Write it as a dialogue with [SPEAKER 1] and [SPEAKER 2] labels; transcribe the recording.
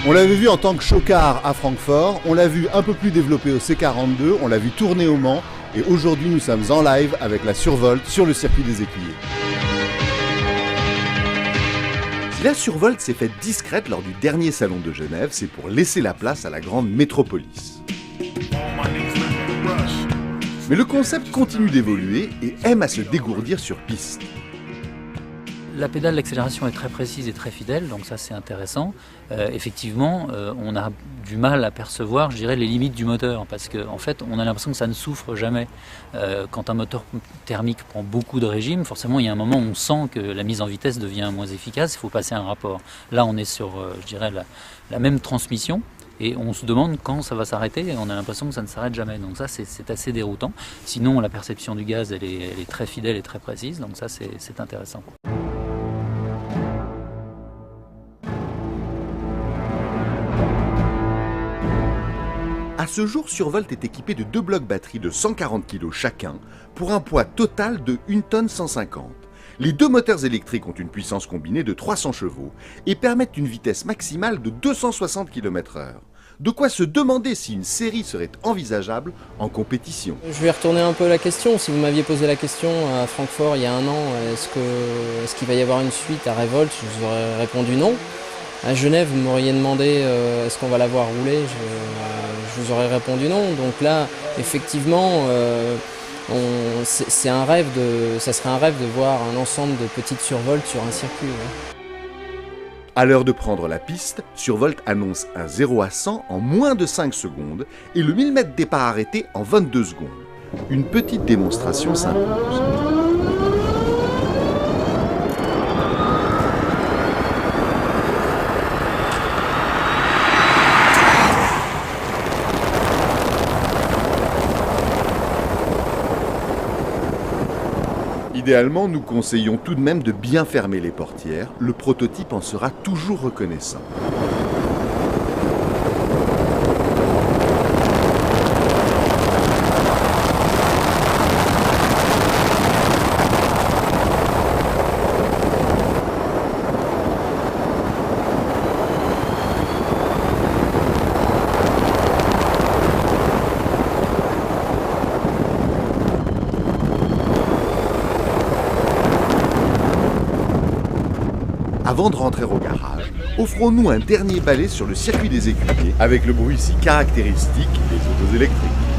[SPEAKER 1] On l'avait vu en tant que chocard à Francfort, on l'a vu un peu plus développé au C42, on l'a vu tourner au Mans, et aujourd'hui nous sommes en live avec la Survolt sur le circuit des Écuyers. Si la Survolt s'est faite discrète lors du dernier salon de Genève, c'est pour laisser la place à la grande métropolis. Mais le concept continue d'évoluer et aime à se dégourdir sur piste.
[SPEAKER 2] La pédale d'accélération est très précise et très fidèle, donc ça c'est intéressant. Effectivement, on a du mal à percevoir, je dirais, les limites du moteur, parce qu'en fait, on a l'impression que ça ne souffre jamais. Quand un moteur thermique prend beaucoup de régime, forcément, il y a un moment où on sent que la mise en vitesse devient moins efficace, il faut passer un rapport. Là, on est sur, je dirais, la même transmission. Et on se demande quand ça va s'arrêter et on a l'impression que ça ne s'arrête jamais. Donc ça, c'est assez déroutant. Sinon, la perception du gaz, elle est très fidèle et très précise. Donc ça, c'est intéressant.
[SPEAKER 1] À ce jour, Survolt est équipé de 2 blocs batteries de 140 kg chacun pour un poids total de 1 tonne 150. Les 2 moteurs électriques ont une puissance combinée de 300 chevaux et permettent une vitesse maximale de 260 km/h. De quoi se demander si une série serait envisageable en compétition.
[SPEAKER 3] Je vais retourner un peu la question. Si vous m'aviez posé la question à Francfort il y a un an, est-ce qu'il va y avoir une suite à Revolt, je vous aurais répondu non. À Genève, vous m'auriez demandé est-ce qu'on va la voir rouler, je vous aurais répondu non. Donc là, effectivement, ça serait un rêve de voir un ensemble de petites Survolt sur un circuit. Ouais.
[SPEAKER 1] À l'heure de prendre la piste, Survolt annonce un 0 à 100 en moins de 5 secondes et le 1000 mètres départ arrêté en 22 secondes. Une petite démonstration s'impose. Idéalement, nous conseillons tout de même de bien fermer les portières. Le prototype en sera toujours reconnaissant. Avant de rentrer au garage, offrons-nous un dernier balai sur le circuit des Écuyers avec le bruit si caractéristique des autos électriques.